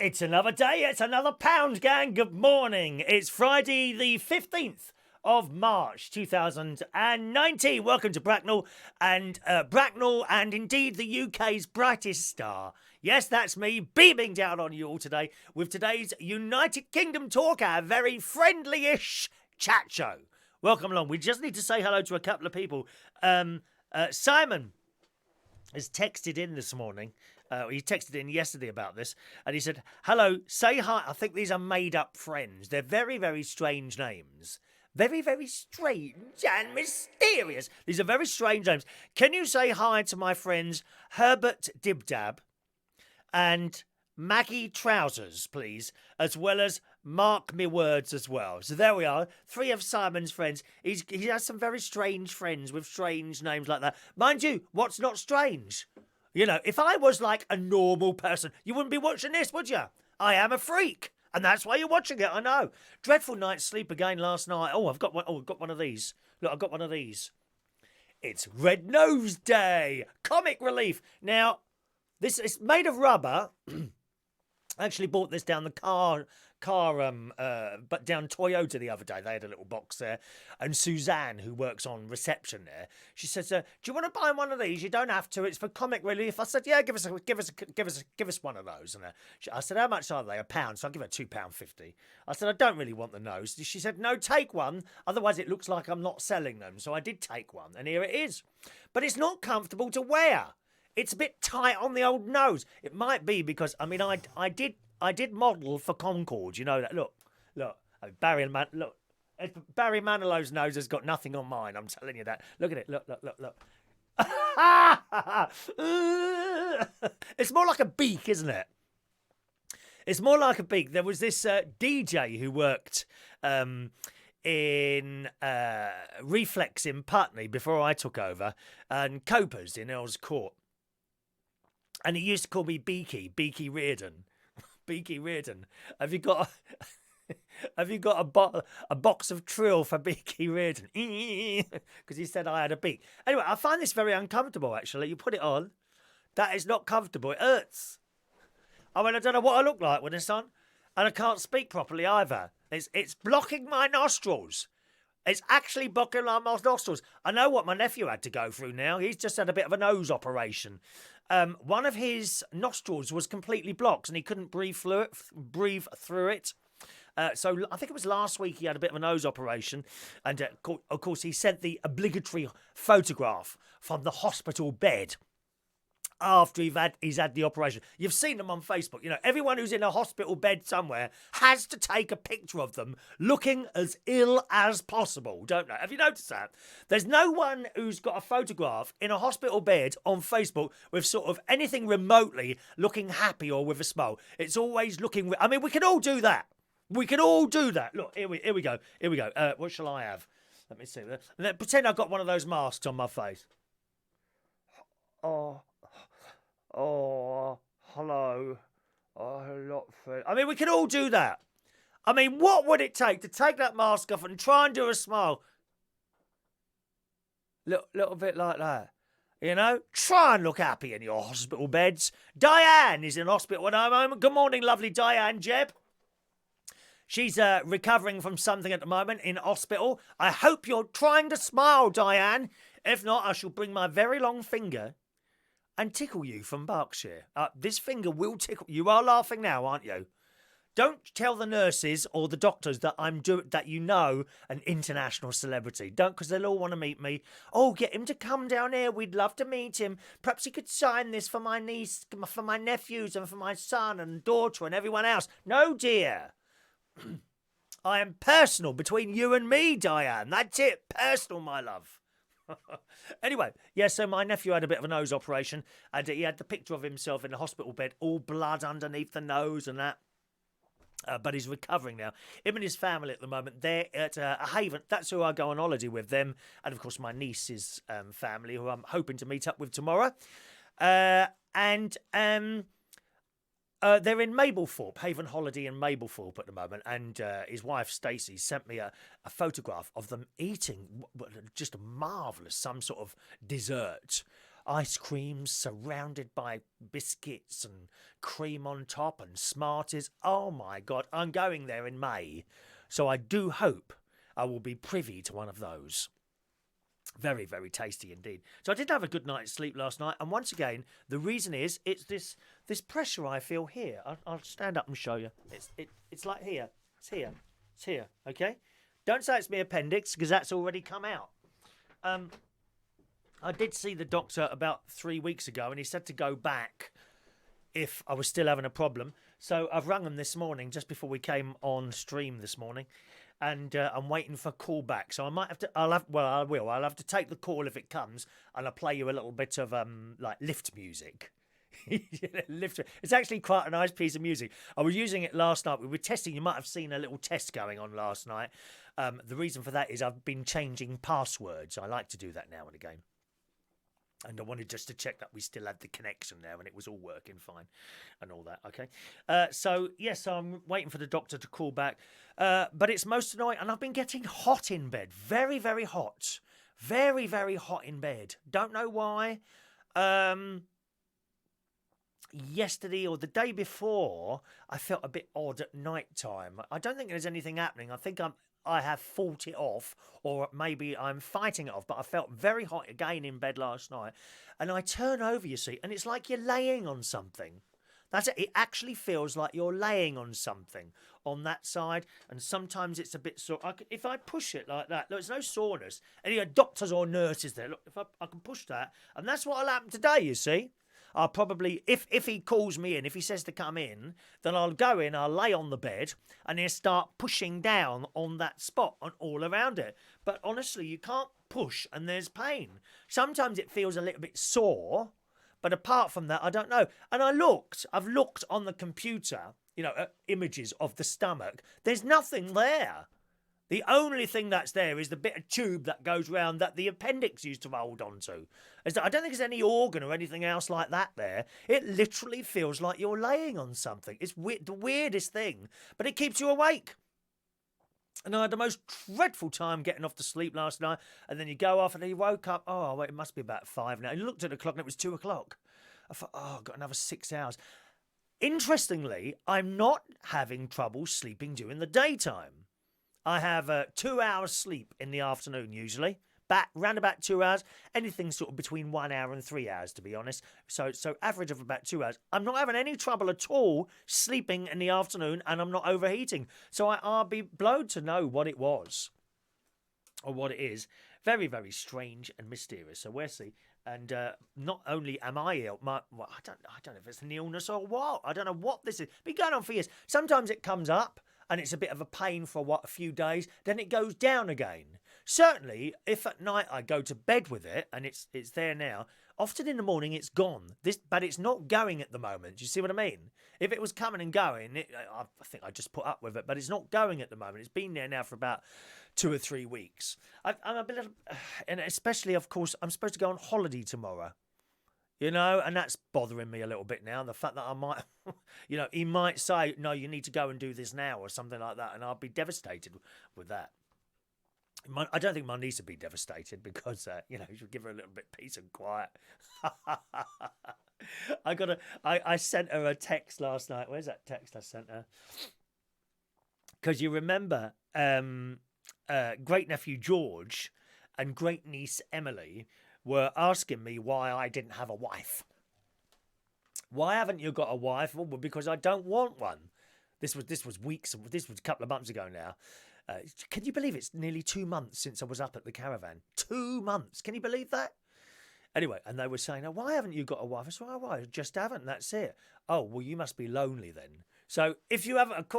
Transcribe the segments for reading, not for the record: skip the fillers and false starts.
It's another day, it's another pound, gang. Good morning. It's Friday the 15th of March 2019. Welcome to Bracknell and indeed the UK's brightest star. Yes, that's me, beaming down on you all today with today's United Kingdom talk, our very friendly-ish chat show. Welcome along. We just need to say hello to a couple of people. Simon has texted in this morning. He texted in yesterday about this, and he said, hello, say hi. I think these are made-up friends. They're very, very strange names. Very, very strange and mysterious. These are very strange names. Can you say hi to my friends Herbert Dibdab and Maggie Trousers, please, as well as Mark Me Words as well. So there we are, three of Simon's friends. He has some very strange friends with strange names like that. Mind you, what's not strange? You know, if I was like a normal person, you wouldn't be watching this, would you? I am a freak, and that's why you're watching it, I know. Dreadful night's sleep again last night. Oh, I've got one of these. Look, I've got one of these. It's Red Nose Day, comic relief. Now, this is made of rubber. I actually bought this down the but down Toyota the other day. They had a little box there, and Suzanne, who works on reception there, she says, "Do you want to buy one of these? You don't have to. It's for comic relief." I said, "Yeah, give us one of those." And I said, "How much are they? £1." So I give her £2.50. I said, "I don't really want the nose." She said, "No, take one. Otherwise, it looks like I'm not selling them." So I did take one, and here it is. But it's not comfortable to wear. It's a bit tight on the old nose. It might be because I did model for Concord. You know that. Look. Barry Manilow's nose has got nothing on mine. I'm telling you that. Look at it. Look. It's more like a beak, isn't it? It's more like a beak. There was this DJ who worked in Reflex in Putney before I took over, and Copers in Earls Court. And he used to call me Beaky Reardon. Beaky Reardon. Have you got a box of trill for Beaky Reardon? Because he said I had a beak. Anyway, I find this very uncomfortable, actually. You put it on. That is not comfortable. It hurts. I mean, I don't know what I look like when it's on. And I can't speak properly either. It's blocking my nostrils. It's actually blocking my nostrils. I know what my nephew had to go through now. He's just had a bit of a nose operation. One of his nostrils was completely blocked and he couldn't breathe through it. So I think it was last week he had a bit of a nose operation. And of course he sent the obligatory photograph from the hospital bed after he's had the operation. You've seen them on Facebook. You know, everyone who's in a hospital bed somewhere has to take a picture of them looking as ill as possible, don't they? Have you noticed that? There's no one who's got a photograph in a hospital bed on Facebook with sort of anything remotely looking happy or with a smile. It's always looking... I mean, we can all do that. We can all do that. Look, here we go. What shall I have? Let me see. Pretend I've got one of those masks on my face. Oh, hello. I mean, we can all do that. I mean, what would it take to take that mask off and try and do a smile? Little bit like that. You know? Try and look happy in your hospital beds. Diane is in hospital at the moment. Good morning, lovely Diane Jebb. She's recovering from something at the moment in hospital. I hope you're trying to smile, Diane. If not, I shall bring my very long finger and tickle you from Berkshire. This finger will tickle. You are laughing now, aren't you? Don't tell the nurses or the doctors that that you know an international celebrity. Don't, because they'll all want to meet me. Oh, get him to come down here. We'd love to meet him. Perhaps he could sign this for my niece, for my nephews, and for my son and daughter and everyone else. No, dear. I am personal between you and me, Diane. That's it. Personal, my love. Anyway, yeah, so my nephew had a bit of a nose operation and he had the picture of himself in the hospital bed, all blood underneath the nose and that. But he's recovering now. Him and his family at the moment, they're at a haven. That's who I go on holiday with, them. And, of course, my niece's family, who I'm hoping to meet up with tomorrow. They're in Mablethorpe, Haven Holiday in Mablethorpe at the moment, and his wife Stacey sent me a photograph of them eating just marvellous, some sort of dessert. ice creams surrounded by biscuits and cream on top and Smarties. Oh my God, I'm going there in May. So I do hope I will be privy to one of those. Very, very tasty indeed. So I did have a good night's sleep last night. And once again, the reason is it's this pressure I feel here. I'll stand up and show you. It's like here. It's here. It's here. Okay? Don't say it's my appendix because that's already come out. I did see the doctor about 3 weeks ago and he said to go back if I was still having a problem. So I've rung him this morning just before we came on stream this morning. And I'm waiting for a call back. So I might have to, I will. I'll have to take the call if it comes and I'll play you a little bit of like lift music. It's actually quite a nice piece of music. I was using it last night. We were testing. You might have seen a little test going on last night. The reason for that is I've been changing passwords. I like to do that now and again. And I wanted just to check that we still had the connection there and it was all working fine and all that. Okay. So, yes, I'm waiting for the doctor to call back. But it's most annoying. And I've been getting hot in bed. Very, very hot. Very, very hot in bed. Don't know why. Yesterday or the day before, I felt a bit odd at night time. I don't think there's anything happening. I think I have fought it off, or maybe I'm fighting it off, but I felt very hot again in bed last night. And I turn over, you see, and it's like you're laying on something. That's it. It actually feels like you're laying on something on that side, and sometimes it's a bit sore. If I push it like that, look, there's no soreness. Any doctors or nurses there, look, if I can push that, and that's what'll happen today, you see. I'll probably, if he calls me in, if he says to come in, then I'll go in, I'll lay on the bed, and he'll start pushing down on that spot and all around it. But honestly, you can't push and there's pain. Sometimes it feels a little bit sore, but apart from that, I don't know. And I've looked on the computer, at images of the stomach. There's nothing there. The only thing that's there is the bit of tube that goes round that the appendix used to hold on to. I don't think there's any organ or anything else like that there. It literally feels like you're laying on something. It's the weirdest thing, but it keeps you awake. And I had the most dreadful time getting off to sleep last night. And then you go off and then you woke up. Oh, wait, it must be about 5 now. And you looked at the clock and it was 2 o'clock. I thought, oh, I've got another 6 hours. Interestingly, I'm not having trouble sleeping during the daytime. I have 2 hours sleep in the afternoon usually. Round about 2 hours. Anything sort of between 1 hour and 3 hours, to be honest. So average of about 2 hours. I'm not having any trouble at all sleeping in the afternoon, and I'm not overheating. So I'll be blown to know what it was or what it is. Very, very strange and mysterious. So we'll see. And not only am I ill, I don't know if it's an illness or what. I don't know what this is. Been going on for years. Sometimes it comes up and it's a bit of a pain for a few days. Then it goes down again. Certainly, if at night I go to bed with it and it's there now, often in the morning it's gone. But it's not going at the moment. Do you see what I mean? If it was coming and going, I think I just put up with it. But it's not going at the moment. It's been there now for about 2 or 3 weeks. I'm a bit, and especially, of course, I'm supposed to go on holiday tomorrow. And that's bothering me a little bit now. The fact that I might, he might say, no, you need to go and do this now or something like that. And I'll be devastated with that. I don't think my niece would be devastated because, she'll give her a little bit peace and quiet. I sent her a text last night. Where's that text I sent her? Because you remember great nephew George and great niece Emily were asking me why I didn't have a wife. Why haven't you got a wife? Well, because I don't want one. This was a couple of months ago now. Can you believe it's nearly 2 months since I was up at the caravan? 2 months. Can you believe that? Anyway, and they were saying, oh, why haven't you got a wife? I said, oh, I just haven't. That's it. Oh, well, you must be lonely then. So if you haven't,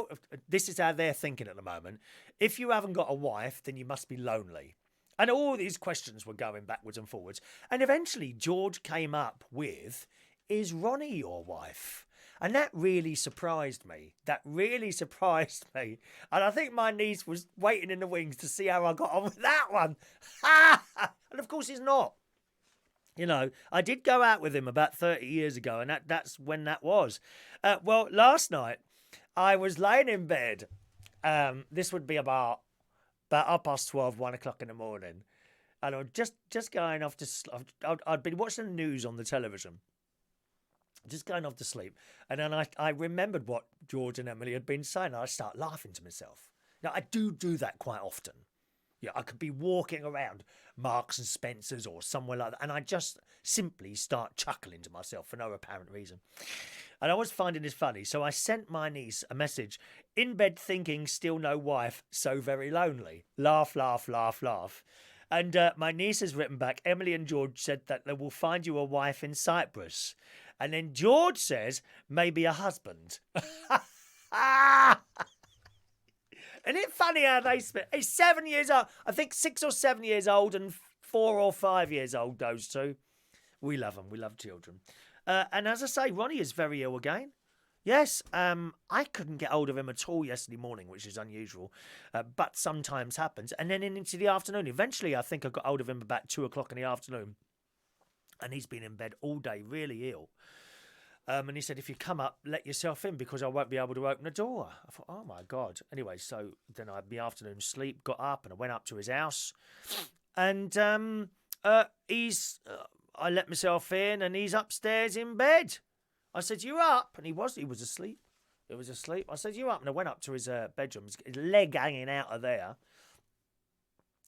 this is how they're thinking at the moment. If you haven't got a wife, then you must be lonely. And all these questions were going backwards and forwards. And eventually George came up with, is Ronny your wife? And that really surprised me. And I think my niece was waiting in the wings to see how I got on with that one. And of course he's not. I did go out with him about 30 years ago, and that's when that was. Well, last night I was laying in bed. This would be about 12:30, 1 o'clock in the morning. And I'm just going off to. I'd been watching the news on the television, just going off to sleep, and then I remembered what George and Emily had been saying, and I start laughing to myself. Now I do that quite often. Yeah, I could be walking around Marks and Spencer's or somewhere like that, and I just simply start chuckling to myself for no apparent reason. And I was finding this funny, so I sent my niece a message. In bed thinking, still no wife, so very lonely. Laugh, laugh, laugh, laugh. And my niece has written back, Emily and George said that they will find you a wife in Cyprus. And then George says, maybe a husband. Isn't it funny how they spit? He's 7 years old. I think 6 or 7 years old and 4 or 5 years old, those two. We love them. We love children. And as I say, Ronny is very ill again. Yes, I couldn't get hold of him at all yesterday morning, which is unusual, but sometimes happens. And then into the afternoon, eventually I think I got hold of him about 2 o'clock in the afternoon. And he's been in bed all day, really ill. And he said, if you come up, let yourself in because I won't be able to open the door. I thought, oh, my God. Anyway, so then I had my afternoon sleep, got up and I went up to his house. And I let myself in and he's upstairs in bed. I said, you up? And he was asleep. He was asleep. I said, you up? And I went up to his bedroom, his leg hanging out of there.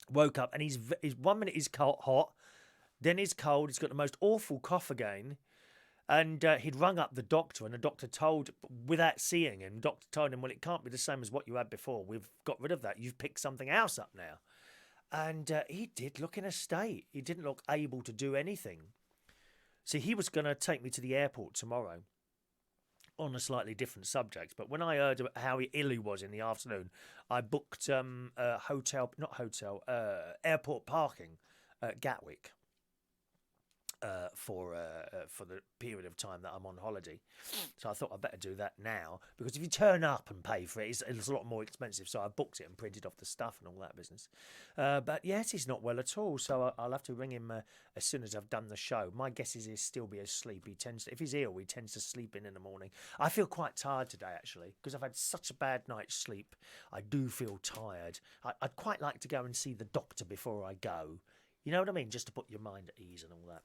Woke up and he's 1 minute he's hot, then he's cold. He's got the most awful cough again. And he'd rung up the doctor, and the doctor told, without seeing him, doctor told him, well, it can't be the same as what you had before. We've got rid of that. You've picked something else up now. And he did look in a state. He didn't look able to do anything. See, he was going to take me to the airport tomorrow on a slightly different subject. But when I heard how ill he was in the afternoon, I booked airport parking at Gatwick. For the period of time that I'm on holiday. So I thought I'd better do that now, because if you turn up and pay for it, it's a lot more expensive. So I booked it and printed off the stuff and all that business. But yes, he's not well at all, so I'll have to ring him as soon as I've done the show. My guess is he'll still be asleep. If he's ill, he tends to sleep in the morning. I feel quite tired today, actually, because I've had such a bad night's sleep. I do feel tired. I'd quite like to go and see the doctor before I go. You know what I mean? Just to put your mind at ease and all that.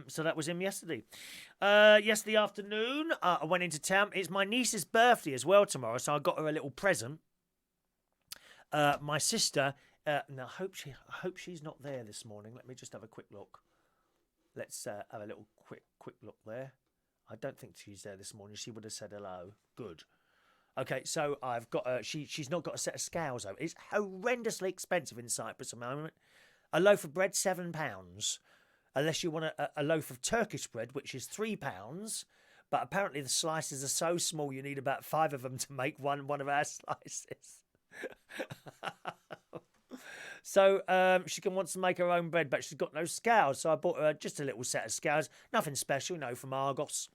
So that was him yesterday. Yesterday afternoon, I went into town. It's my niece's birthday as well tomorrow, so I got her a little present. My sister, now I hope she's not there this morning. Let me just have a quick look. Let's have a little quick look there. I don't think she's there this morning. She would have said hello. Good. Okay, so I've got she's not got a set of scales though. It's horrendously expensive in Cyprus at the moment. A loaf of bread, £7. Unless you want a loaf of Turkish bread, which is £3. But apparently the slices are so small you need about 5 of them to make one of our slices. So she wants to make her own bread, but she's got no scales. So I bought her just a little set of scales. Nothing special, from Argos.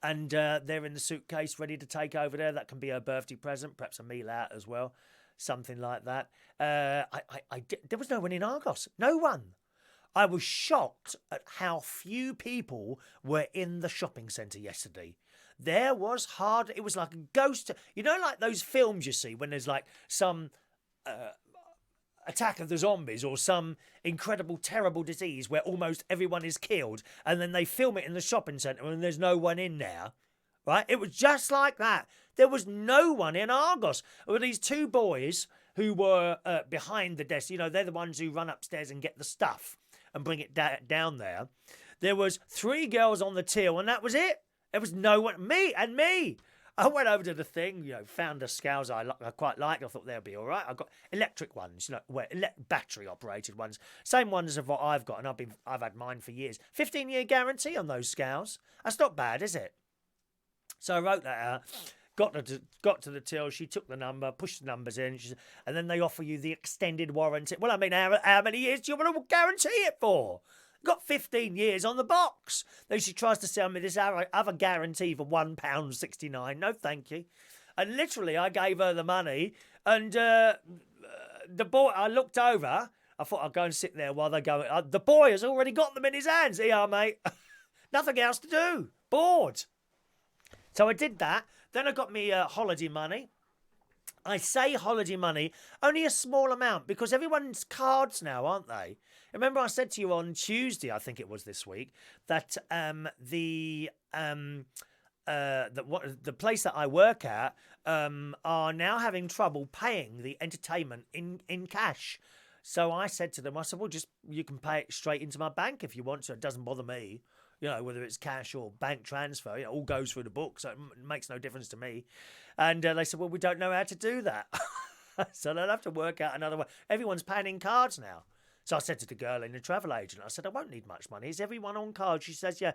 And they're in the suitcase ready to take over there. That can be her birthday present, perhaps a meal out as well. Something like that. There was no one in Argos. No one. I was shocked at how few people were in the shopping centre yesterday. There was it was like a ghost. Like those films you see when there's like some attack of the zombies or some incredible, terrible disease where almost everyone is killed, and then they film it in the shopping centre and there's no one in there. Right? It was just like that. There was no one in Argos. There were these two boys who were behind the desk. They're the ones who run upstairs and get the stuff and bring it down there. There was 3 girls on the till, and that was it. There was no one. Me. I went over to the thing, found the scales I quite liked. I thought they'd be all right. I got electric ones, battery-operated ones. Same ones as what I've got, and I've had mine for years. 15-year guarantee on those scales. That's not bad, is it? So I wrote that out. Got to the till. She took the number, pushed the numbers in, and then they offer you the extended warranty. Well, I mean, how many years do you want to guarantee it for? Got 15 years on the box. Then she tries to sell me this other guarantee for £1.69. No, thank you. And literally, I gave her the money, and the boy, I looked over. I thought I'd go and sit there while they go. The boy has already got them in his hands. Here, mate. Nothing else to do. Bored. So I did that. Then I got me holiday money. I say holiday money, only a small amount, because everyone's cards now, aren't they? Remember I said to you on Tuesday, I think it was this week, that the place that I work at are now having trouble paying the entertainment in cash. So I said to them, I said, well, just you can pay it straight into my bank if you want to. It doesn't bother me. You know, whether it's cash or bank transfer, it all goes through the book, so it makes no difference to me. And they said, well, we don't know how to do that. So they'll have to work out another way. Everyone's paying in cards now. So I said to the girl in the travel agent, I said, I won't need much money. Is everyone on cards? She says, yeah.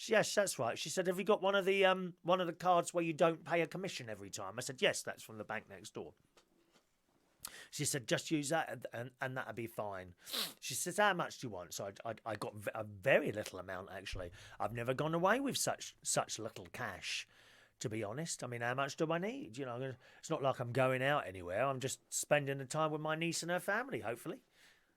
Yes, that's right. She said, have you got one of the cards where you don't pay a commission every time? I said, yes, that's from the bank next door. She said, just use that and that'll be fine. She says, how much do you want? So I got a very little amount, actually. I've never gone away with such little cash, to be honest. I mean, how much do I need? You know, it's not like I'm going out anywhere. I'm just spending the time with my niece and her family, hopefully.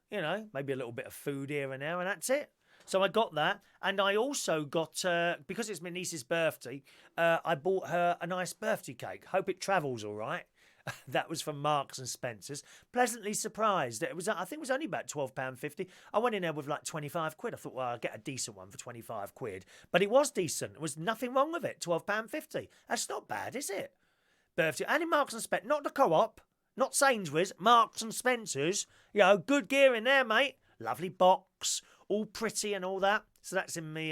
You know, maybe a little bit of food here and there, and that's it. So I got that, and I also got, because it's my niece's birthday, I bought her a nice birthday cake. Hope it travels all right. That was from Marks and Spencer's. Pleasantly surprised. It was, I think it was only about £12.50. I went in there with like 25 quid. I thought, well, I'll get a decent one for 25 quid. But it was decent. There was nothing wrong with it. £12.50. That's not bad, is it? Birthday. And in Marks and Spencer's, not the Co-op, not Sainsbury's, Marks and Spencer's. You know, good gear in there, mate. Lovely box, all pretty and all that. So that's in my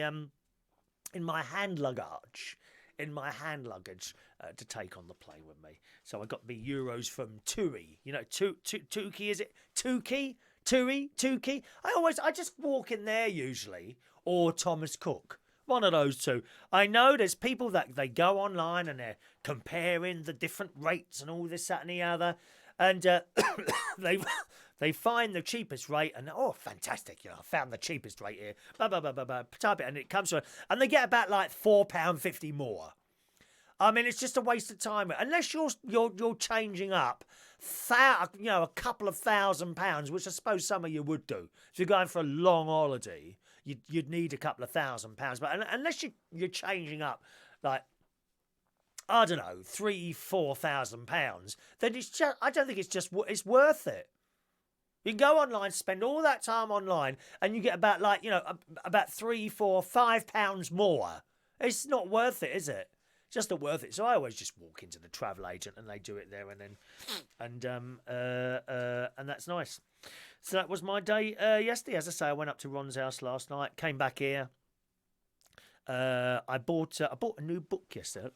hand luggage. In my hand luggage to take on the plane with me. So I got the euros from Tui. You know, Tuki, is it? Tuki? Tuki? I just walk in there usually, or Thomas Cook. One of those two. I know there's people that they go online and they're comparing the different rates and all this, that and the other. And they find the cheapest rate and, oh, fantastic, you know, I found the cheapest rate here. Type it and it comes to, and they get about like £4.50 more. I mean, it's just a waste of time. Unless you're changing up, a couple of £1,000, which I suppose some of you would do. If you're going for a long holiday, you'd need a couple of £1,000. But unless you're changing up, like, I don't know, £3,000-4,000, then I don't think it's worth it. You can go online, spend all that time online, and you get about about £3, £4, £5 more. It's not worth it, is it? Just not worth it. So I always just walk into the travel agent and they do it there and then, and that's nice. So that was my day yesterday. As I say, I went up to Ron's house last night, came back here. I bought a new book yesterday.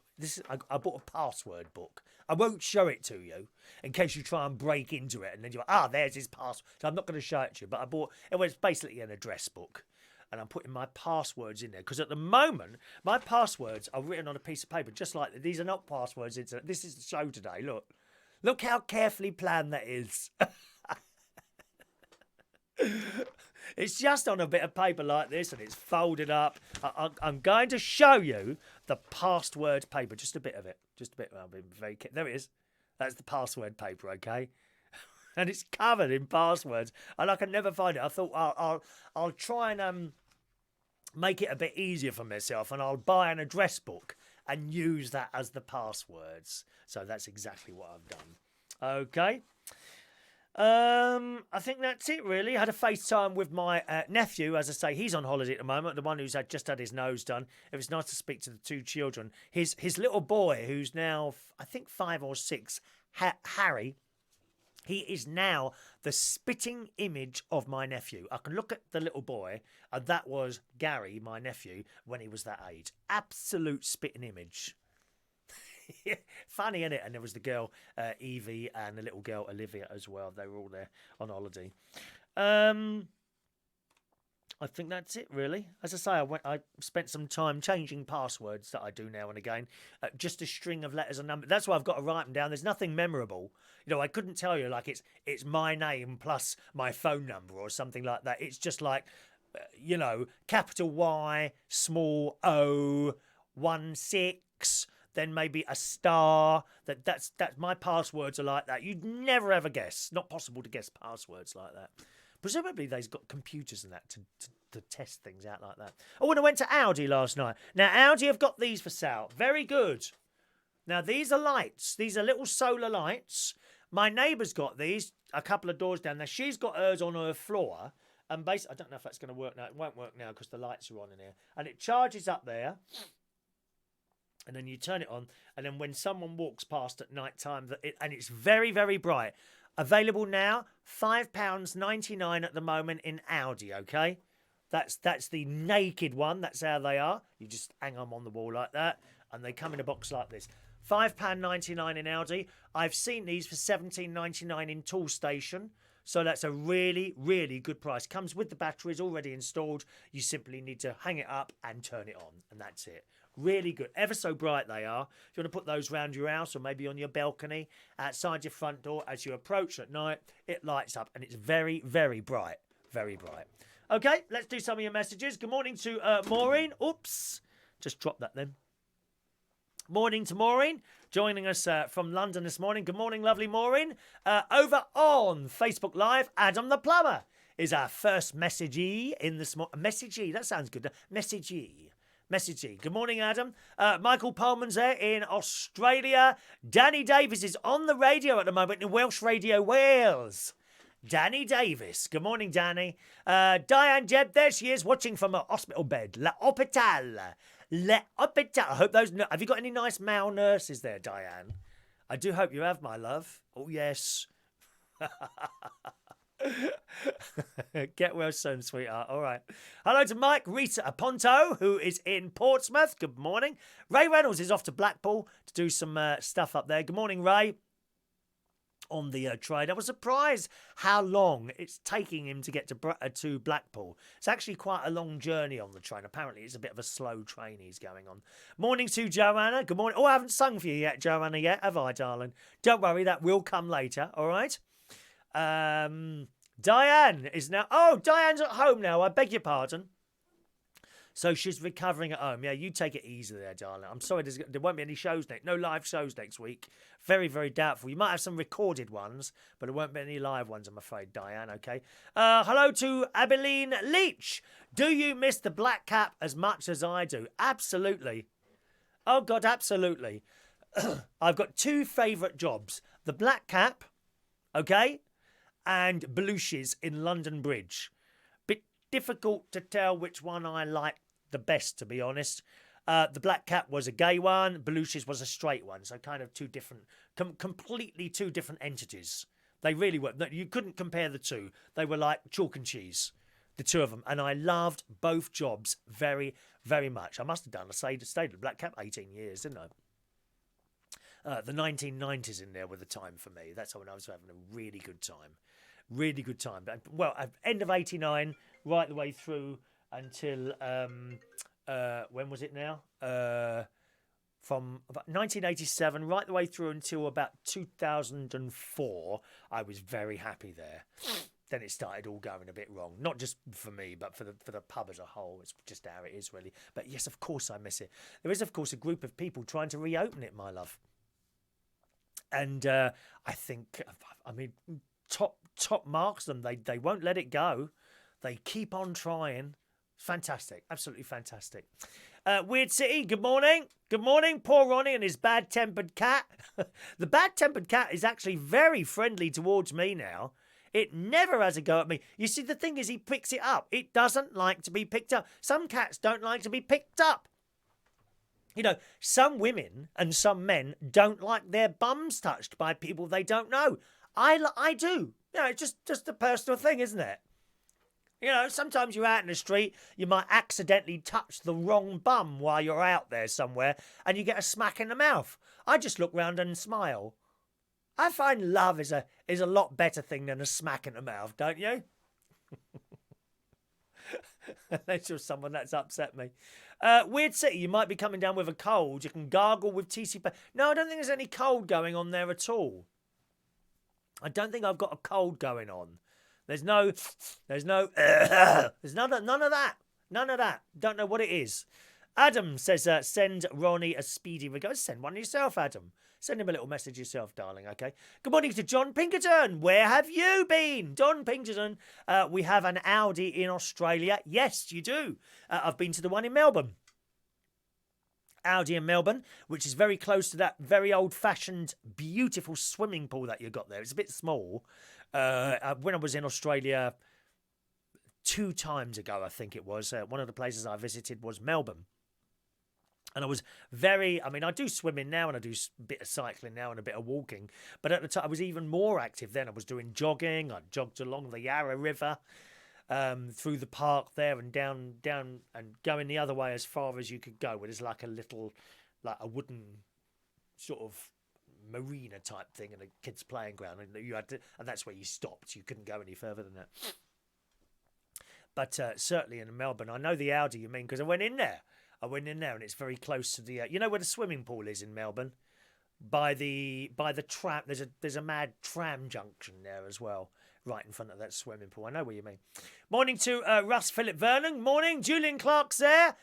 I bought a password book. I won't show it to you in case you try and break into it and then you're like, there's his password. So I'm not going to show it to you. But it was basically an address book. And I'm putting my passwords in there. Because at the moment, my passwords are written on a piece of paper, just like that. These are not passwords. This is the show today. Look how carefully planned that is. It's just on a bit of paper like this, and it's folded up. I'm going to show you the password paper. Just a bit of it. Just a bit. I'll be very careful. There it is. That's the password paper, okay? And it's covered in passwords, and I can never find it. I thought I'll try and make it a bit easier for myself, and I'll buy an address book and use that as the passwords. So that's exactly what I've done. Okay. I think that's it, really. I had a FaceTime with my nephew. As I say, he's on holiday at the moment, the one who's just had his nose done. It was nice to speak to the two children. His little boy, who's now, I think, 5 or 6, Harry, he is now the spitting image of my nephew. I can look at the little boy, and that was Gary, my nephew, when he was that age. Absolute spitting image. Funny, innit? And there was the girl Evie and the little girl Olivia as well. They were all there on holiday. I think that's it, really. As I say, I spent some time changing passwords that I do now and again. Just a string of letters and numbers. That's why I've got to write them down. There's nothing memorable. You know, I couldn't tell you, like, it's my name plus my phone number or something like that. It's just like, capital Y, small O, 16, then maybe a star. That's my passwords are like that. You'd never ever guess. Not possible to guess passwords like that. Presumably they've got computers and that to test things out like that. Oh, and I went to Aldi last night. Now, Aldi have got these for sale. Very good. Now, these are lights. These are little solar lights. My neighbour's got these a couple of doors down there. She's got hers on her floor. And basically, I don't know if that's going to work now. It won't work now because the lights are on in here. And it charges up there. And then you turn it on. And then when someone walks past at night time, and it's very, very bright. Available now, £5.99 at the moment in Aldi, okay? That's the naked one. That's how they are. You just hang them on the wall like that. And they come in a box like this. £5.99 in Aldi. I've seen these for £17.99 in Toolstation. So that's a really, really good price. Comes with the batteries already installed. You simply need to hang it up and turn it on. And that's it. Really good. Ever so bright they are. If you want to put those around your house or maybe on your balcony, outside your front door as you approach at night, it lights up and it's very, very bright. Very bright. Okay, let's do some of your messages. Good morning to Maureen. Oops. Just drop that then. Morning to Maureen, joining us from London this morning. Good morning, lovely Maureen. Over on Facebook Live, Adam the Plumber is our first messagee in this morning. Messagee, that sounds good. Messagee. Good morning, Adam. Michael Pullman's there in Australia. Danny Davis is on the radio at the moment in Welsh Radio Wales. Danny Davis. Good morning, Danny. Diane Jebb, there she is, watching from a hospital bed. La Hospital. I hope those... Have you got any nice male nurses there, Diane? I do hope you have, my love. Oh, yes. Get well soon, sweetheart. All right. Hello to Mike Rita Aponto, who is in Portsmouth. Good morning. Ray Reynolds is off to Blackpool to do some stuff up there. Good morning, Ray. On the train. I was surprised how long it's taking him to get to Blackpool. It's actually quite a long journey on the train. Apparently, it's a bit of a slow train he's going on. Morning to Joanna. Good morning. Oh, I haven't sung for you yet, Joanna, yet, have I, darling? Don't worry, that will come later, all right? Diane is now... Oh, Diane's at home now. I beg your pardon. So she's recovering at home. Yeah, you take it easy there, darling. I'm sorry there won't be any shows no live shows next week. Very, very doubtful. You might have some recorded ones, but there won't be any live ones, I'm afraid, Diane, okay? Hello to Abilene Leach. Do you miss the black cap as much as I do? Absolutely. Oh, God, absolutely. I've got two favourite jobs. The black cap, okay, and Belushi's in London Bridge. Bit difficult to tell which one I like the best, to be honest. The black cat was a gay one, Belushi's was a straight one, so kind of two different, completely two different entities. They really were. You couldn't compare the two. They were like chalk and cheese, the two of them, and I loved both jobs very, very much. I must have done. I stayed at Black Cap 18 years, didn't I? The 1990s in there were the time for me. That's when I was having a really good time. Really good time. Well, end of 89, right the way through until, when was it now? From about 1987, right the way through until about 2004, I was very happy there. Then it started all going a bit wrong. Not just for me, but for the pub as a whole. It's just how it is, really. But yes, of course I miss it. There is, of course, a group of people trying to reopen it, my love. And I think, I mean, top marks them. They won't let it go. They keep on trying. Fantastic. Absolutely fantastic. Weird City, good morning. Good morning. Poor Ronnie and his bad-tempered cat. The bad-tempered cat is actually very friendly towards me now. It never has a go at me. You see, the thing is, he picks it up. It doesn't like to be picked up. Some cats don't like to be picked up. You know, some women and some men don't like their bums touched by people they don't know. I do. You know, it's just a personal thing, isn't it? You know, sometimes you're out in the street, you might accidentally touch the wrong bum while you're out there somewhere, and you get a smack in the mouth. I just look round and smile. I find love is a lot better thing than a smack in the mouth, don't you? That's just someone that's upset me. Weird City, you might be coming down with a cold. You can gargle with TC. No, I don't think there's any cold going on there at all. I don't think I've got a cold going on. There's none of that. None of that. Don't know what it is. Adam says, send Ronnie a speedy regard. Send one yourself, Adam. Send him a little message yourself, darling, okay? Good morning to John Pinkerton. Where have you been? John Pinkerton, we have an Aldi in Australia. Yes, you do. I've been to the one in Melbourne. Aldi in Melbourne, which is very close to that very old-fashioned, beautiful swimming pool that you got there. It's a bit small. When I was in Australia 2 times ago, I think it was, one of the places I visited was Melbourne. And I was I do swimming now and I do a bit of cycling now and a bit of walking. But at the time, I was even more active then. I was doing jogging. I jogged along the Yarra River, through the park there and down and going the other way as far as you could go. Where there's like a wooden sort of marina type thing and a kids' playing ground. And that's where you stopped. You couldn't go any further than that. But certainly in Melbourne, I know the Aldi you mean because I went in there. And it's very close to the you know where the swimming pool is in Melbourne, by the tram. There's a mad tram junction there as well, right in front of that swimming pool. I know what you mean. Morning to Russ Philip Vernon. Morning, Julian Clark's there.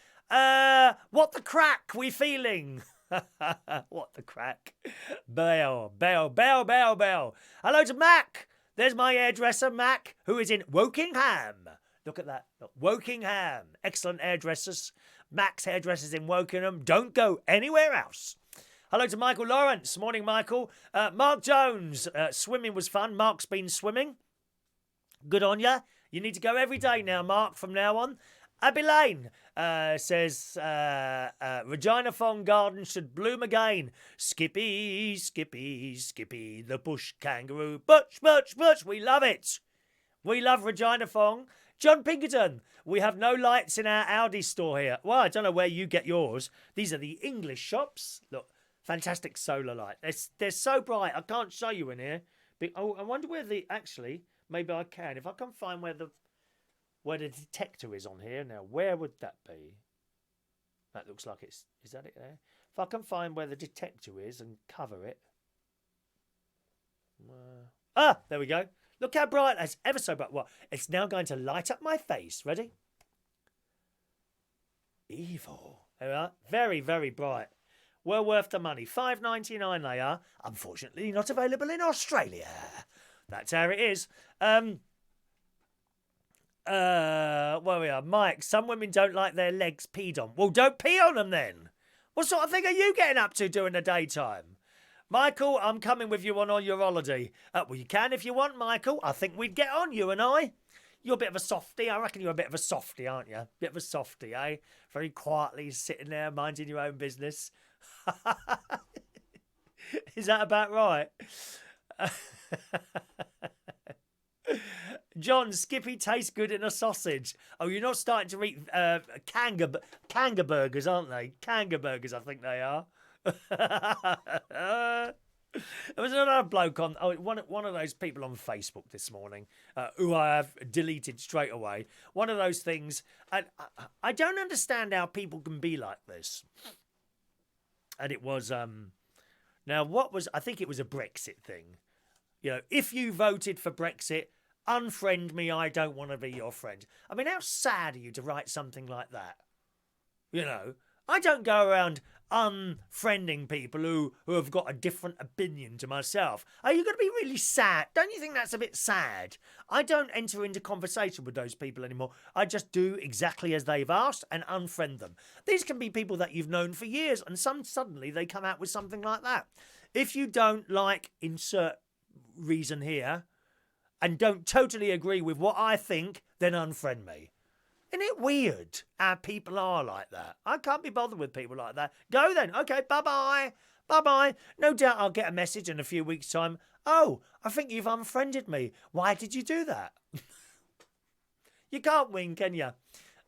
What the crack we feeling? What the crack? Bell. Hello to Mac. There's my hairdresser, Mac, who is in Wokingham. Look at that. Look, Wokingham. Excellent hairdressers. Mac's hairdressers in Wokingham. Don't go anywhere else. Hello to Michael Lawrence. Morning, Michael. Mark Jones. Swimming was fun. Mark's been swimming. Good on ya. You need to go every day now, Mark, from now on. Abby Lane says, Regina Fong Garden should bloom again. Skippy, Skippy, Skippy, the bush kangaroo. Butch. We love it. We love Regina Fong. John Pinkerton, we have no lights in our Aldi store here. Well, I don't know where you get yours. These are the English shops. Look, fantastic solar light. They're so bright. I can't show you in here. But, I wonder where actually, maybe I can. If I can find where the detector is on here. Now, where would that be? That looks like is that it there? If I can find where the detector is and cover it. There we go. Look how bright that's ever so bright. Well, it's now going to light up my face. Ready? Evil. There we are. Very, very bright. Well worth the money. $5.99 they are. Unfortunately, not available in Australia. That's how it is. Where we are. Mike, some women don't like their legs peed on. Well, don't pee on them then. What sort of thing are you getting up to during the daytime? Michael, I'm coming with you on your holiday. Well, you can if you want, Michael. I think we'd get on, you and I. You're a bit of a softie. I reckon you're a bit of a softie, aren't you? Bit of a softie, eh? Very quietly sitting there, minding your own business. Is that about right? John, Skippy tastes good in a sausage. Oh, you're not starting to eat kanga burgers, aren't they? Kanga burgers, I think they are. There was another bloke on one of those people on Facebook this morning who I have deleted straight away. One of those things, and I don't understand how people can be like this. And it was I think it was a Brexit thing. You know, if you voted for Brexit, unfriend me, I don't want to be your friend. I mean, how sad are you to write something like that? You know, I don't go around unfriending people who have got a different opinion to myself. Are you going to be really sad? Don't you think that's a bit sad? I don't enter into conversation with those people anymore. I just do exactly as they've asked and unfriend them. These can be people that you've known for years and suddenly they come out with something like that. If you don't like insert reason here and don't totally agree with what I think, then unfriend me. Isn't it weird how people are like that? I can't be bothered with people like that. Go then. Okay, bye-bye. Bye-bye. No doubt I'll get a message in a few weeks' time. Oh, I think you've unfriended me. Why did you do that? You can't win, can you?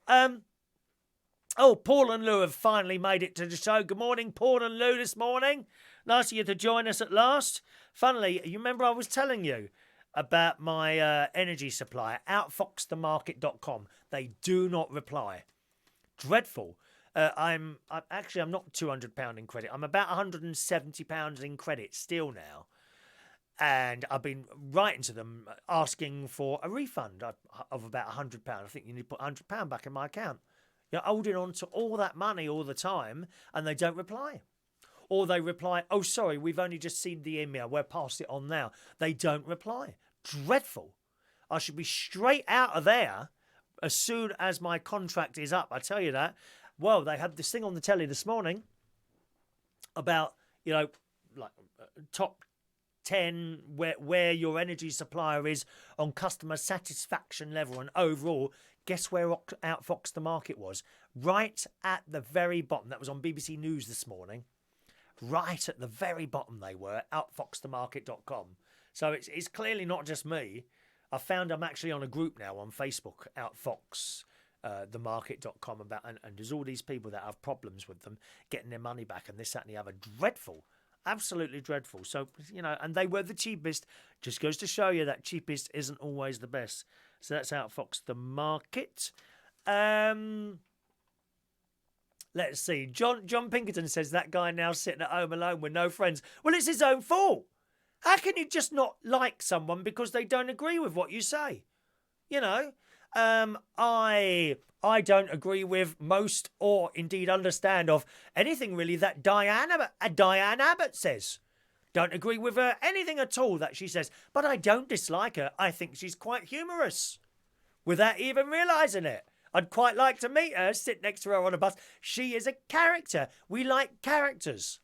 Paul and Lou have finally made it to the show. Good morning, Paul and Lou, this morning. Nice of you to join us at last. Funnily, you remember I was telling you about my energy supplier, outfoxthemarket.com. They do not reply. Dreadful. I'm not £200 in credit. I'm about £170 in credit still now. And I've been writing to them asking for a refund of about £100. I think you need to put £100 back in my account. You're holding on to all that money all the time and they don't reply. Or they reply, oh, sorry, we've only just seen the email. We're past it on now. They don't reply. Dreadful. I should be straight out of there as soon as my contract is up. I tell you that. Well, they had this thing on the telly this morning. about, like top 10 where your energy supplier is on customer satisfaction level and overall. Guess where Outfox the market was? Right at the very bottom. That was on BBC News this morning. Right at the very bottom they were, outfoxthemarket.com. So it's clearly not just me. I found I'm actually on a group now on Facebook, Outfox, themarket.com, and there's all these people that have problems with them getting their money back and this, that and the other. Dreadful. Absolutely dreadful. So, and they were the cheapest. Just goes to show you that cheapest isn't always the best. So that's Outfox the Market. Let's see. John Pinkerton says that guy now sitting at home alone with no friends. Well, it's his own fault. How can you just not like someone because they don't agree with what you say? I don't agree with most or indeed understand of anything really that Diane Abbott says. Don't agree with her anything at all that she says. But I don't dislike her. I think she's quite humorous without even realising it. I'd quite like to meet her, sit next to her on a bus. She is a character. We like characters.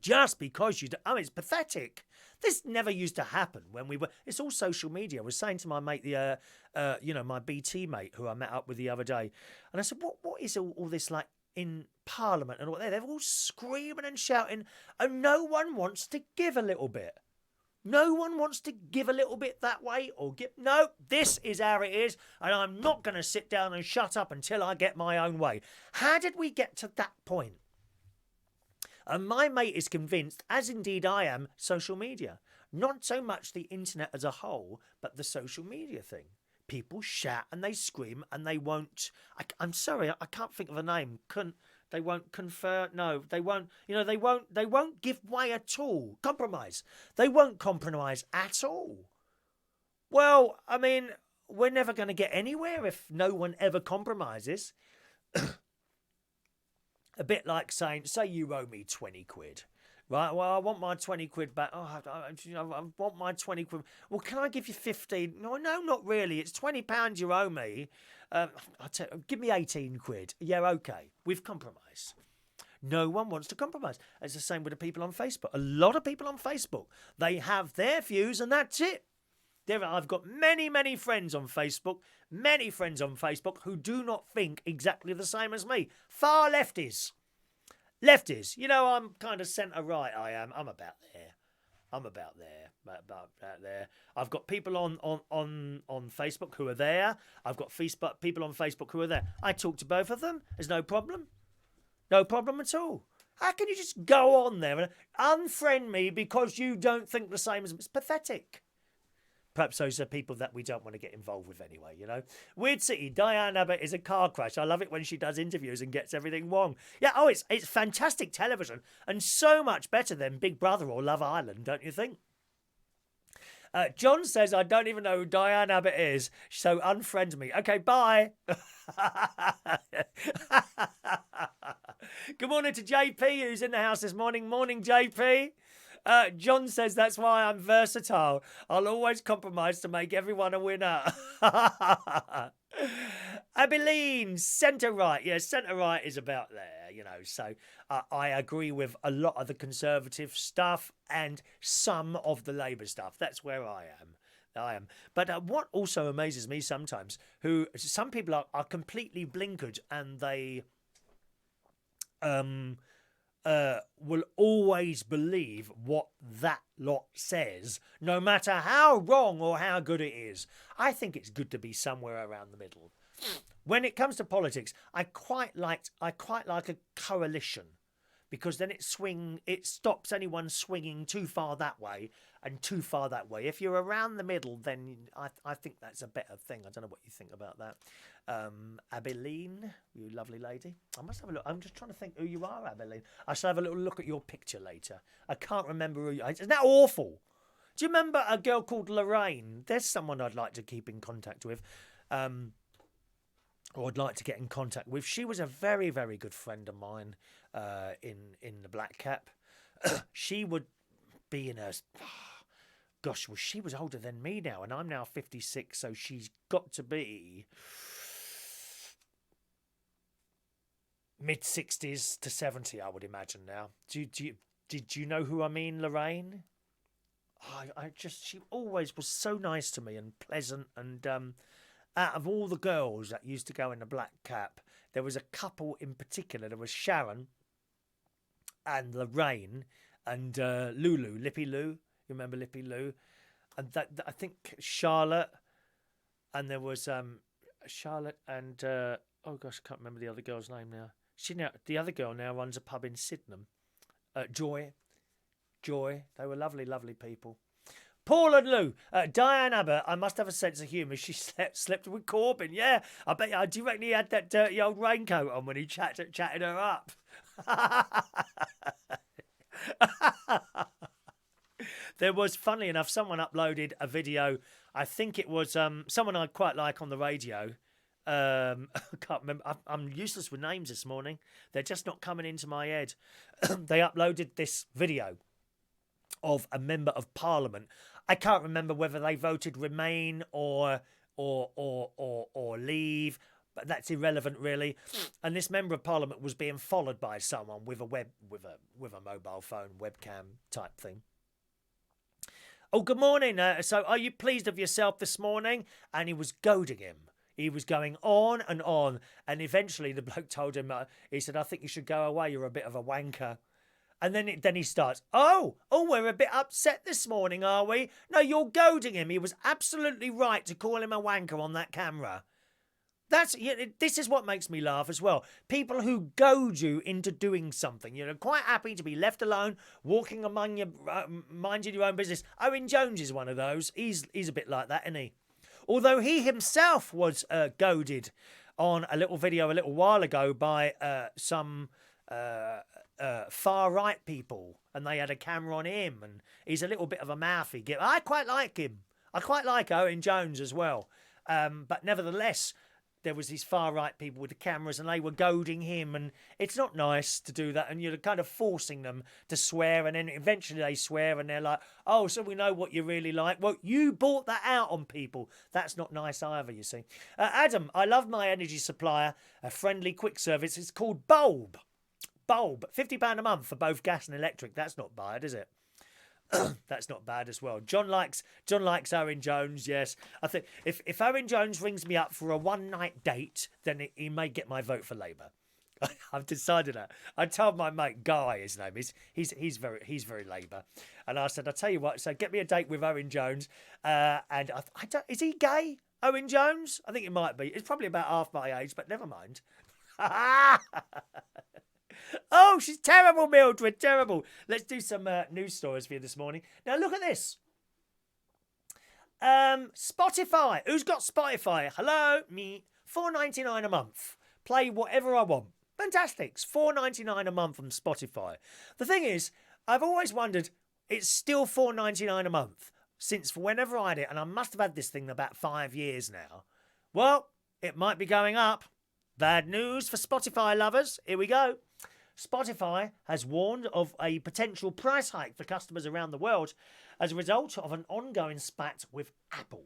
Just because it's pathetic. This never used to happen when we were. It's all social media. I was saying to my mate, my BT mate who I met up with the other day, and I said, "What is all this like in Parliament and all that? They're all screaming and shouting, and no one wants to give a little bit. No one wants to give a little bit that way or give. No, this is how it is, and I'm not going to sit down and shut up until I get my own way." How did we get to that point? And my mate is convinced, as indeed I am, social media. Not so much the internet as a whole, but the social media thing. People shout and they scream and they won't... I'm sorry, I can't think of a name. They won't confer... No, they won't... They won't give way at all. Compromise. They won't compromise at all. Well, I mean, we're never going to get anywhere if no one ever compromises. A bit like saying, say you owe me 20 quid. Right, well, I want my 20 quid back. Oh, I want my 20 quid. Well, can I give you 15? No, not really. It's £20 you owe me. Give me 18 quid. Yeah, okay. We've compromised. No one wants to compromise. It's the same with the people on Facebook. A lot of people on Facebook, they have their views and that's it. I've got many, many friends on Facebook, who do not think exactly the same as me. Far lefties. I'm kind of centre-right, I am. I'm about there. About there. I've got people on Facebook who are there. I've got people on Facebook who are there. I talk to both of them. There's no problem. No problem at all. How can you just go on there and unfriend me because you don't think the same as me? It's pathetic. Perhaps those are people that we don't want to get involved with anyway, Weird City, Diane Abbott is a car crash. I love it when she does interviews and gets everything wrong. Yeah, it's fantastic television and so much better than Big Brother or Love Island, don't you think? John says, I don't even know who Diane Abbott is, so unfriend me. Okay, bye. Good morning to JP, who's in the house this morning. Morning, JP. John says, that's why I'm versatile. I'll always compromise to make everyone a winner. Abilene, centre-right. Yeah, centre-right is about there, So I agree with a lot of the Conservative stuff and some of the Labour stuff. That's where I am. But what also amazes me sometimes, some people are completely blinkered and they... will always believe what that lot says, no matter how wrong or how good it is. I think it's good to be somewhere around the middle. When it comes to politics, I quite like a coalition, because then it stops anyone swinging too far that way and too far that way. If you're around the middle, then I think that's a better thing. I don't know what you think about that. Abilene, you lovely lady. I must have a look. I'm just trying to think who you are, Abilene. I shall have a little look at your picture later. I can't remember who you are. Isn't that awful? Do you remember a girl called Lorraine? There's someone I'd like to keep in contact with. Or I'd like to get in contact with. She was a very, very good friend of mine in the Black Cap. She would be in her... Gosh, well, she was older than me now, and I'm now 56, so she's got to be... mid-60s to 70, I would imagine now. Did you know who I mean, Lorraine? She always was so nice to me and pleasant. And out of all the girls that used to go in the black cap, there was a couple in particular. There was Sharon and Lorraine and Lulu, Lippy Lou. You remember Lippy Lou? And I think Charlotte, and there was Charlotte and oh gosh, I can't remember the other girl's name now. The other girl now runs a pub in Sydenham. Joy. They were lovely, lovely people. Paul and Lou. Diane Abbott, I must have a sense of humour. She slept with Corbyn. Yeah, I bet. Do you reckon he had that dirty old raincoat on when he chatted her up? There was, funnily enough, someone uploaded a video. I think it was someone I quite like on the radio. I can't remember. I'm useless with names this morning. They're just not coming into my head. They uploaded this video of a member of Parliament. I can't remember whether they voted Remain or Leave, but that's irrelevant really. And this member of Parliament was being followed by someone with a mobile phone webcam type thing. Oh, good morning. So are you pleased of yourself this morning? And he was goading him. He was going on, and eventually the bloke told him, he said, I think you should go away, you're a bit of a wanker. And then he starts, oh, we're a bit upset this morning, are we? No, you're goading him. He was absolutely right to call him a wanker on that camera. This is what makes me laugh as well. People who goad you into doing something. You're quite happy to be left alone, walking among your, minding your own business. Owen Jones is one of those. He's a bit like that, isn't he? Although he himself was goaded on a little video a little while ago by some far-right people, and they had a camera on him, and he's a little bit of a mouthy. I quite like him. I quite like Owen Jones as well. But nevertheless, there was these far-right people with the cameras, and they were goading him, and it's not nice to do that, and you're kind of forcing them to swear, and then eventually they swear, and they're like, oh, so we know what you really like. Well, you bought that out on people. That's not nice either, you see. Adam, I love my energy supplier, a friendly quick service. It's called Bulb. £50 a month for both gas and electric. That's not bad, is it? That's not bad as well. John likes Owen Jones, yes. I think if Owen Jones rings me up for a one-night date, then he may get my vote for Labour. I've decided that. I told my mate Guy, his name is, he's very Labour, and I said, I'll tell you what. So get me a date with Owen Jones, and I don't. Is he gay, Owen Jones? I think it might be. It's probably about half my age, but never mind. Oh, she's terrible, Mildred, terrible. Let's do some news stories for you this morning. Now, look at this. Spotify. Who's got Spotify? Hello, me. $4.99 a month. Play whatever I want. Fantastic. It's $4.99 a month on Spotify. The thing is, I've always wondered, it's still $4.99 a month since whenever I had it, and I must have had this thing about 5 years now. Well, it might be going up. Bad news for Spotify lovers. Here we go. Spotify has warned of a potential price hike for customers around the world as a result of an ongoing spat with Apple.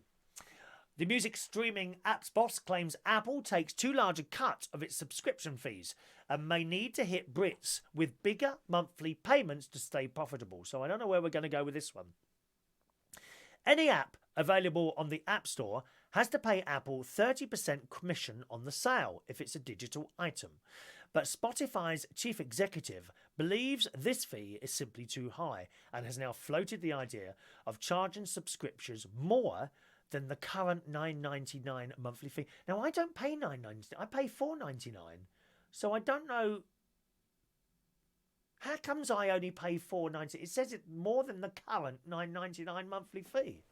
The music streaming apps boss claims Apple takes too large a cut of its subscription fees and may need to hit Brits with bigger monthly payments to stay profitable. So I don't know where we're going to go with this one. Any app available on the App Store has to pay Apple 30% commission on the sale if it's a digital item. But Spotify's chief executive believes this fee is simply too high and has now floated the idea of charging subscriptions more than the current $9.99 monthly fee. Now, I don't pay $9.99. I pay $4.99. So I don't know. How comes I only pay $4.99? It says it's more than the current $9.99 monthly fee.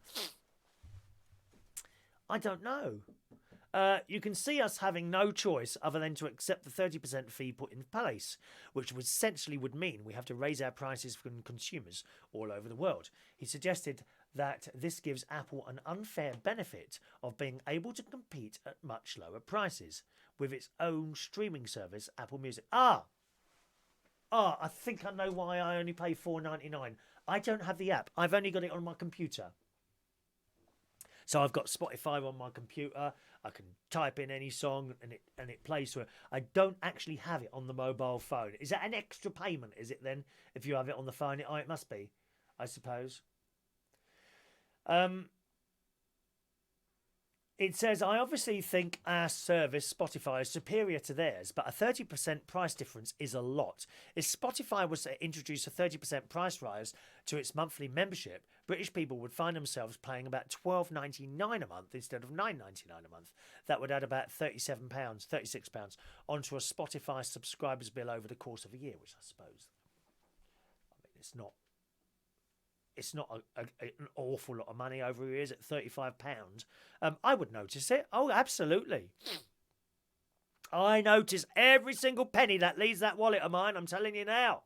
I don't know. You can see us having no choice other than to accept the 30% fee put in place, which essentially would mean we have to raise our prices for consumers all over the world. He suggested that this gives Apple an unfair benefit of being able to compete at much lower prices with its own streaming service, Apple Music. I think I know why I only pay $4.99. I don't have the app. I've only got it on my computer. So I've got Spotify on my computer. I can type in any song and it plays through it. I don't actually have it on the mobile phone. Is that an extra payment, is it then? If you have it on the phone? Oh, it must be, I suppose. It says, I obviously think our service, Spotify, is superior to theirs, but a 30% price difference is a lot. If Spotify was to introduce a 30% price rise to its monthly membership, British people would find themselves paying about £12.99 a month instead of £9.99 a month. That would add about £37, £36 onto a Spotify subscribers bill over the course of a year, which I suppose, I mean, it's not an awful lot of money over years at £35. I would notice it. Oh, absolutely. I notice every single penny that leaves that wallet of mine. I'm telling you now.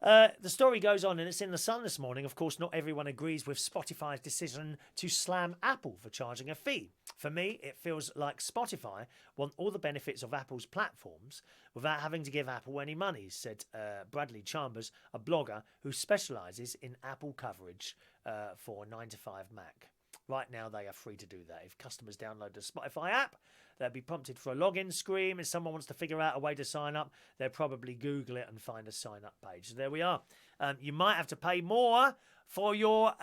The story goes on, and it's in the Sun this morning. Of course, not everyone agrees with Spotify's decision to slam Apple for charging a fee. For me, it feels like Spotify want all the benefits of Apple's platforms without having to give Apple any money, said Bradley Chambers, a blogger who specialises in Apple coverage for 9to5Mac. Right now, they are free to do that. If customers download the Spotify app, they'll be prompted for a login screen. If someone wants to figure out a way to sign up, they'll probably Google it and find a sign-up page. So there we are. You might have to pay more for your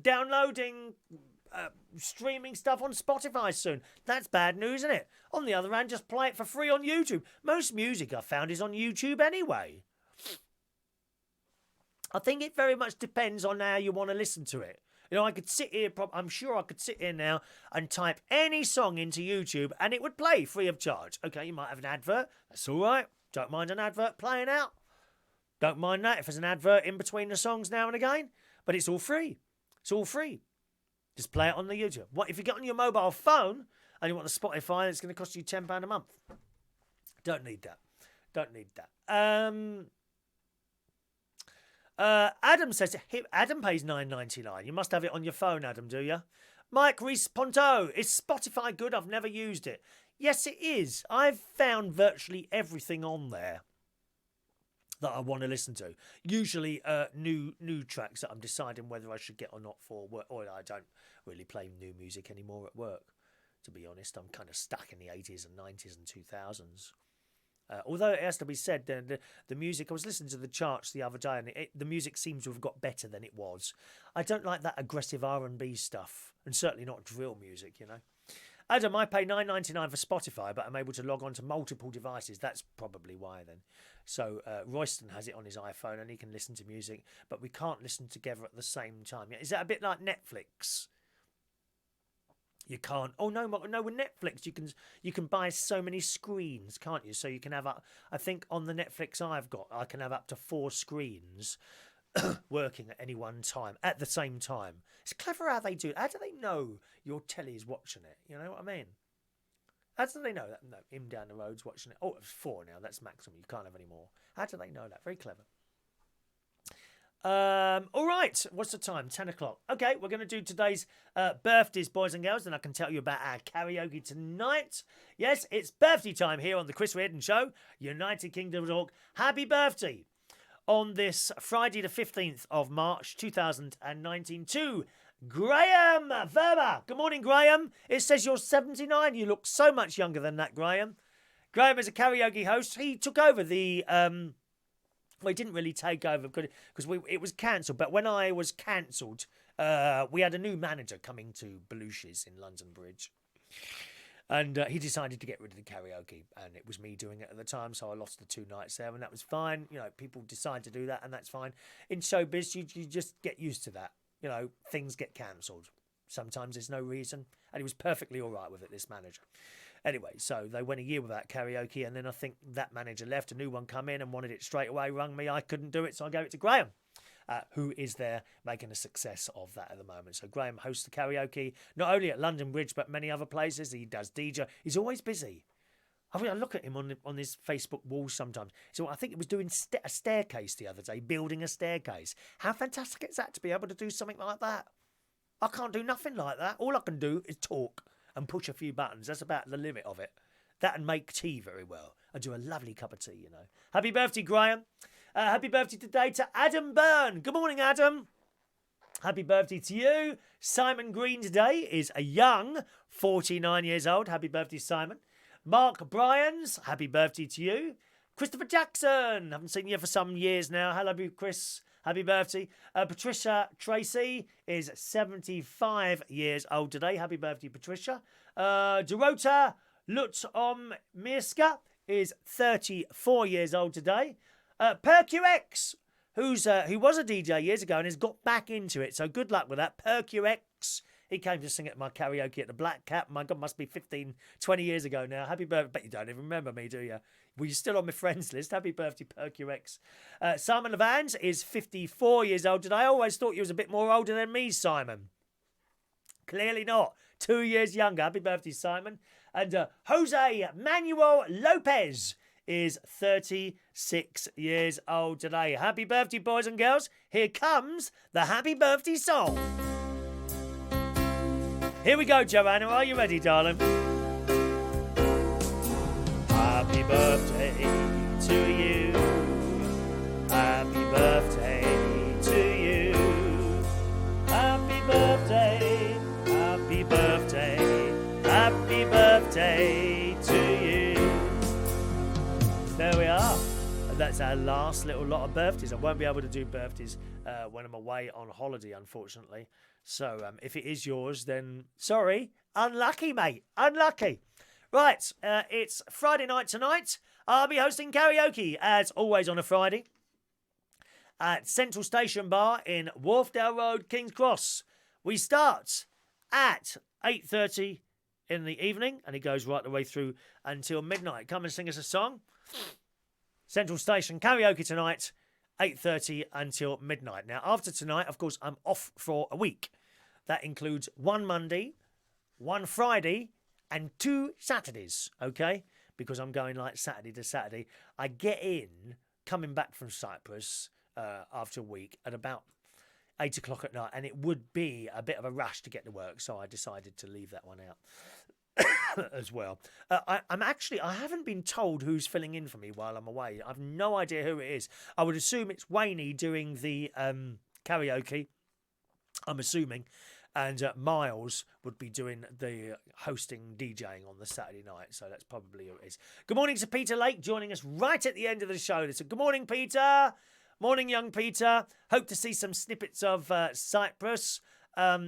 downloading, streaming stuff on Spotify soon. That's bad news, isn't it? On the other hand, just play it for free on YouTube. Most music I've found is on YouTube anyway. I think it very much depends on how you want to listen to it. You know, I could sit here, I'm sure I could sit here now and type any song into YouTube and it would play free of charge. Okay, you might have an advert. That's all right. Don't mind an advert playing out. Don't mind that if there's an advert in between the songs now and again. But it's all free. It's all free. Just play it on the YouTube. What if you get on your mobile phone and you want the Spotify, it's going to cost you £10 a month. Don't need that. Don't need that. Adam says, Adam pays $9.99. You must have it on your phone, Adam, do you? Mike Reese-Ponto, is Spotify good? I've never used it. Yes, it is. I've found virtually everything on there that I want to listen to. Usually new tracks that I'm deciding whether I should get or not for work. Or I don't really play new music anymore at work, to be honest. I'm kind of stuck in the 80s and 90s and 2000s. Although it has to be said, the music, I was listening to the charts the other day, and the music seems to have got better than it was. I don't like that aggressive R&B stuff, and certainly not drill music, you know. Adam, I pay $9.99 for Spotify, but I'm able to log on to multiple devices. That's probably why then. So Royston has it on his iPhone, and he can listen to music, but we can't listen together at the same time. Is that a bit like Netflix? You can't. Oh no, with Netflix you can buy so many screens, can't you? So you can have I think on the Netflix I can have up to 4 screens working at any one time at the same time. It's clever how they do it. How do they know your telly's watching it? You know what I mean? How do they know that? No, him down the road's watching it. Oh, it's 4 now. That's maximum. You can't have any more. How do they know that? Very clever. All right, what's the time? 10 o'clock. Okay, we're going to do today's birthdays, boys and girls, and I can tell you about our karaoke tonight. Yes, it's birthday time here on the Chris Reardon Show, United Kingdom Talk. Happy birthday on this Friday the 15th of March 2019 to Graham Verma. Good morning, Graham. It says you're 79. You look so much younger than that, Graham. Graham is a karaoke host. He took over the... Well, he didn't really take over because it was cancelled. But when I was cancelled, we had a new manager coming to Belushi's in London Bridge. And he decided to get rid of the karaoke. And it was me doing it at the time, so I lost the 2 nights there. And that was fine. You know, people decide to do that, and that's fine. In showbiz, you just get used to that. You know, things get cancelled. Sometimes there's no reason. And he was perfectly all right with it, this manager. Anyway, so they went a year without karaoke, and then I think that manager left, a new one come in and wanted it straight away, rung me, I couldn't do it, so I gave it to Graham, who is there making a success of that at the moment. So Graham hosts the karaoke, not only at London Bridge, but many other places. He does DJ. He's always busy. I mean, I look at him on his Facebook wall sometimes. So I think he was doing a staircase the other day, building a staircase. How fantastic is that to be able to do something like that? I can't do nothing like that. All I can do is talk and push a few buttons. That's about the limit of it. That and make tea very well. I do a lovely cup of tea, you know. Happy birthday, Graham. Happy birthday today to Adam Byrne. Good morning, Adam. Happy birthday to you. Simon Green today is a young 49 years old. Happy birthday, Simon. Mark Bryans, happy birthday to you. Christopher Jackson, haven't seen you for some years now. Hello, Chris. Happy birthday. Patricia Tracy is 75 years old today. Happy birthday, Patricia. Dorota Lutommirska is 34 years old today. PercuX, who was a DJ years ago and has got back into it. So good luck with that. PercuX. He came to sing at my karaoke at the Black Cat. My God, must be 15, 20 years ago now. Happy birthday. But you don't even remember me, do you? Well, you're still on my friends list. Happy birthday, PercuX. Simon Levans is 54 years old today. I always thought you was a bit more older than me, Simon. Clearly not. 2 years younger. Happy birthday, Simon. And Jose Manuel Lopez is 36 years old today. Happy birthday, boys and girls. Here comes the happy birthday song. Here we go, Joanna. Are you ready, darling? Happy birthday to you. Happy birthday to you. Happy birthday. Happy birthday. Happy birthday to you. There we are. That's our last little lot of birthdays. I won't be able to do birthdays when I'm away on holiday, unfortunately. So if it is yours, then sorry. Unlucky, mate. Unlucky. Right, it's Friday night tonight. I'll be hosting karaoke, as always on a Friday, at Central Station Bar in Wharfdale Road, King's Cross. We start at 8:30 in the evening, and it goes right the way through until midnight. Come and sing us a song. Central Station karaoke tonight, 8:30 until midnight. Now, after tonight, of course, I'm off for a week. That includes one Monday, one Friday, and 2 Saturdays, okay? Because I'm going like Saturday to Saturday. I get in, coming back from Cyprus after a week at about 8 o'clock at night, and it would be a bit of a rush to get to work, so I decided to leave that one out. As well. I haven't been told who's filling in for me while I'm away. I've no idea who it is. I would assume it's Wayne doing the karaoke, I'm assuming, and Miles would be doing the hosting DJing on the Saturday night, so that's probably who it is. Good morning to Peter Lake, joining us right at the end of the show. They said, good morning, Peter. Morning, young Peter. Hope to see some snippets of Cyprus.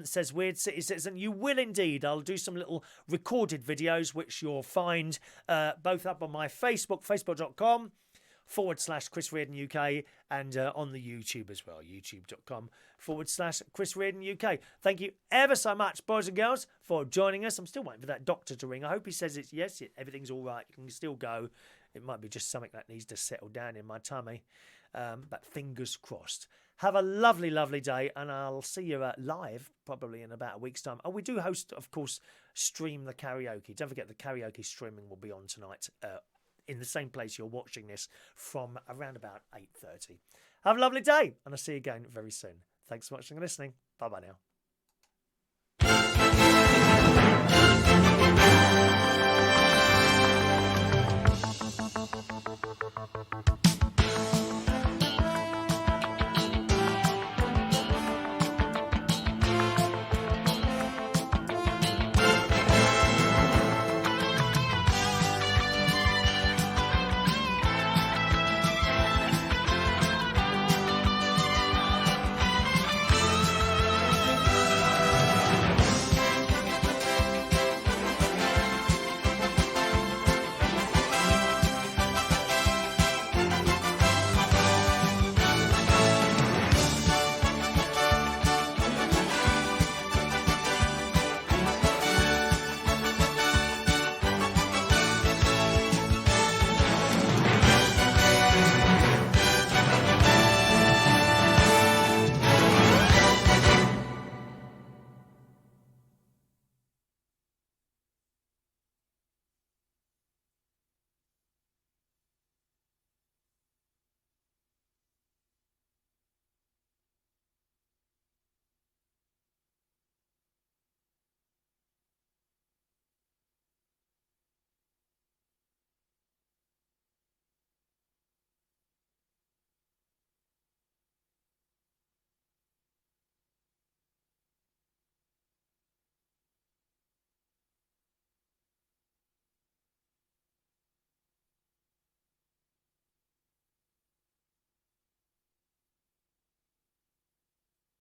Says Weird City Citizen. You will indeed. I'll do some little recorded videos, which you'll find both up on my Facebook, facebook.com/Chris Reardon UK, and on the YouTube as well, youtube.com/Chris Reardon UK. Thank you ever so much, boys and girls, for joining us. I'm still waiting for that doctor to ring. I hope he says it's yes, everything's all right. You can still go. It might be just something that needs to settle down in my tummy. But fingers crossed. Have a lovely, lovely day, and I'll see you live probably in about a week's time. Oh, we do host, of course, stream the karaoke. Don't forget the karaoke streaming will be on tonight in the same place you're watching this from around about 8:30. Have a lovely day, and I'll see you again very soon. Thanks so much for listening. Bye-bye now.